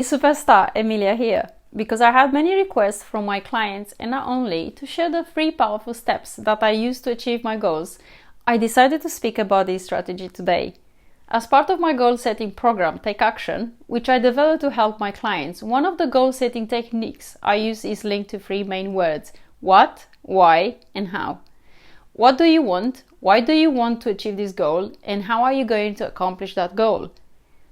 Superstar Emilia here, because I had many requests from my clients and not only to share the 3 powerful steps that I use to achieve my goals, I decided to speak about this strategy today. As part of my goal setting program, Take Action, which I developed to help my clients, one of the goal setting techniques I use is linked to 3 main words: what, why, and how. What do you want? Why do you want to achieve this goal? And how are you going to accomplish that goal?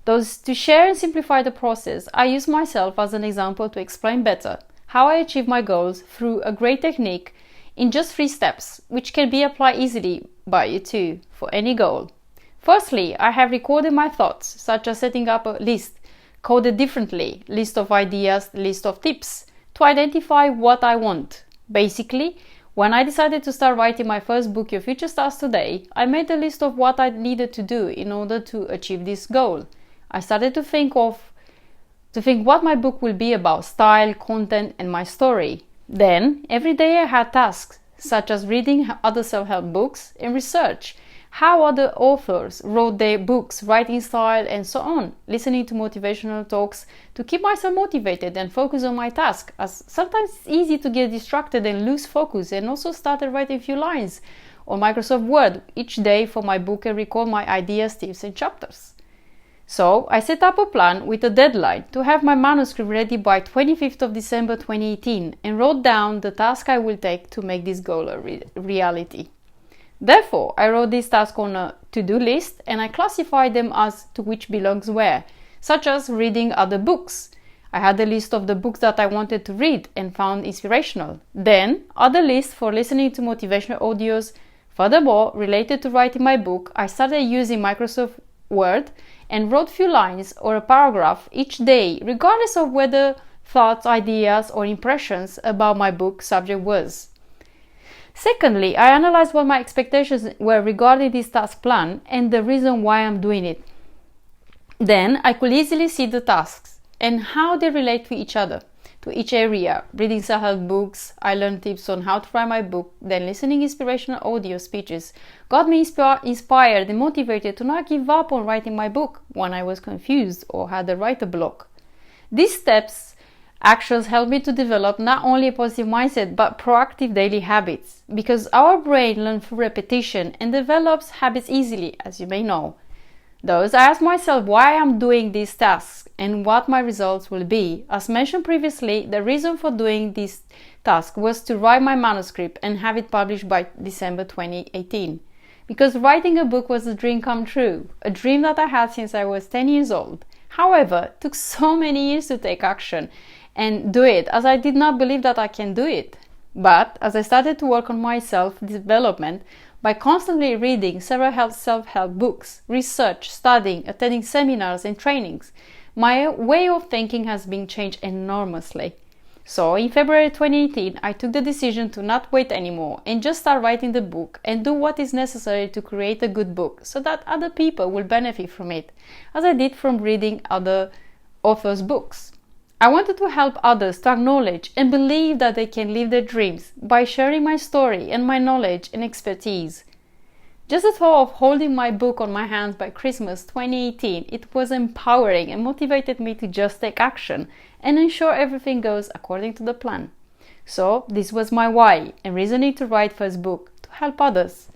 To share and simplify the process, I use myself as an example to explain better how I achieve my goals through a great technique in just 3 steps, which can be applied easily by you too for any goal. Firstly, I have recorded my thoughts, such as setting up a list, coded differently, list of ideas, list of tips, to identify what I want. Basically, when I decided to start writing my first book, Your Future Starts Today, I made a list of what I needed to do in order to achieve this goal. I started to think what my book will be about: style, content, and my story. Then, every day I had tasks, such as reading other self-help books and research how other authors wrote their books, writing style, and so on, listening to motivational talks to keep myself motivated and focus on my task, as sometimes it's easy to get distracted and lose focus, and also started writing a few lines on Microsoft Word each day for my book and record my ideas, tips, and chapters. So I set up a plan with a deadline to have my manuscript ready by 25th of December 2018 and wrote down the task I will take to make this goal a reality. Therefore, I wrote this task on a to-do list and I classified them as to which belongs where, such as reading other books. I had a list of the books that I wanted to read and found inspirational. Then, other lists for listening to motivational audios. Furthermore, related to writing my book, I started using Microsoft Word and wrote few lines or a paragraph each day, regardless of whether thoughts, ideas, or impressions about my book subject was. Secondly, I analyzed what my expectations were regarding this task plan and the reason why I'm doing it. Then I could easily see the tasks and how they relate to each other, to each area. Reading self-help books, I learned tips on how to write my book, then listening inspirational audio speeches got me inspired and motivated to not give up on writing my book when I was confused or had a writer block. These actions helped me to develop not only a positive mindset but proactive daily habits, because our brain learns through repetition and develops habits easily, as you may know. Thus, I asked myself why I'm doing these tasks and what my results will be. As mentioned previously, the reason for doing this task was to write my manuscript and have it published by December 2018. Because writing a book was a dream come true, a dream that I had since I was 10 years old. However, it took so many years to take action and do it, as I did not believe that I can do it. But as I started to work on my self-development, by constantly reading several self-help books, research, studying, attending seminars and trainings, my way of thinking has been changed enormously. So in February 2018, I took the decision to not wait anymore and just start writing the book and do what is necessary to create a good book so that other people will benefit from it, as I did from reading other authors' books. I wanted to help others to acknowledge and believe that they can live their dreams by sharing my story and my knowledge and expertise. Just the thought of holding my book on my hands by Christmas 2018, it was empowering and motivated me to just take action and ensure everything goes according to the plan. So this was my why and reasoning to write first book, to help others.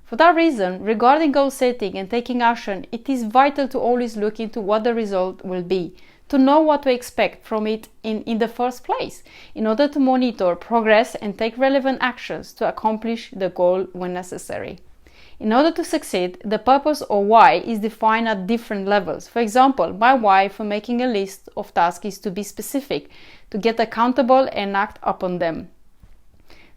For that reason, regarding goal setting and taking action, it is vital to always look into what the result will be, to know what to expect from it in the first place, in order to monitor progress and take relevant actions to accomplish the goal when necessary. In order to succeed, the purpose or why is defined at different levels. For example, my why for making a list of tasks is to be specific, to get accountable and act upon them.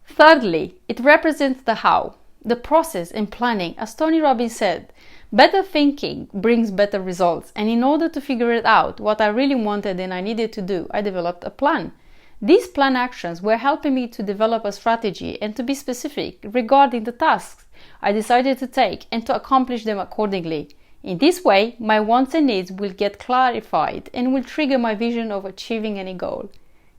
Thirdly, it represents the how, the process and planning. As Tony Robbins said, better thinking brings better results, and in order to figure it out, what I really wanted and I needed to do, I developed a plan. These plan actions were helping me to develop a strategy and to be specific regarding the tasks I decided to take and to accomplish them accordingly. In this way, my wants and needs will get clarified and will trigger my vision of achieving any goal.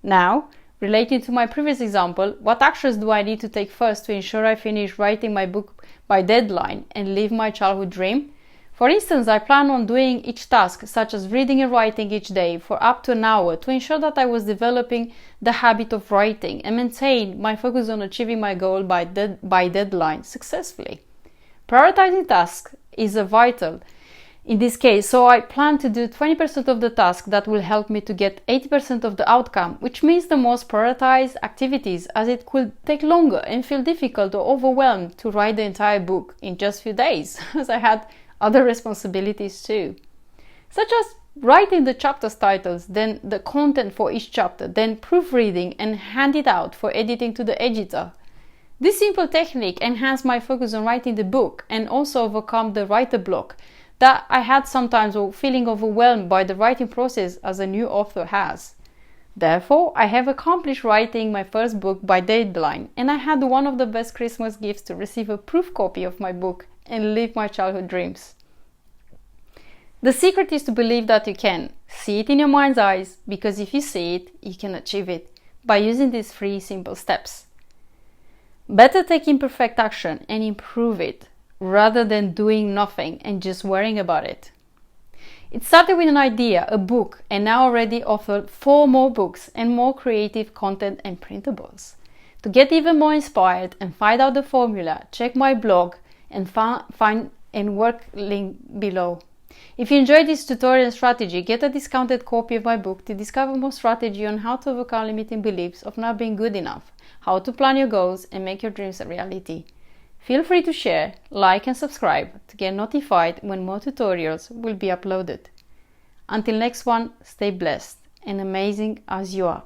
Now, relating to my previous example, what actions do I need to take first to ensure I finish writing my book by deadline and live my childhood dream? For instance, I plan on doing each task, such as reading and writing each day, for up to an hour to ensure that I was developing the habit of writing and maintain my focus on achieving my goal by deadline successfully. Prioritizing tasks is vital in this case, so I plan to do 20% of the task that will help me to get 80% of the outcome, which means the most prioritized activities, as it could take longer and feel difficult or overwhelmed to write the entire book in just a few days, as I had other responsibilities too, such as writing the chapters titles, then the content for each chapter, then proofreading and hand it out for editing to the editor. This simple technique enhanced my focus on writing the book and also overcome the writer block that I had sometimes, or feeling overwhelmed by the writing process as a new author has. Therefore, I have accomplished writing my first book by deadline, and I had one of the best Christmas gifts to receive a proof copy of my book and live my childhood dreams. The secret is to believe that you can. See it in your mind's eyes, because if you see it, you can achieve it by using these 3 simple steps. Better take imperfect action and improve it, rather than doing nothing and just worrying about it. It started with an idea, a book, and now already authored 4 more books and more creative content and printables. To get even more inspired and find out the formula, check my blog and find and work link below. If you enjoyed this tutorial and strategy, get a discounted copy of my book to discover more strategy on how to overcome limiting beliefs of not being good enough, how to plan your goals and make your dreams a reality. Feel free to share, like and subscribe to get notified when more tutorials will be uploaded. Until next one, stay blessed and amazing as you are.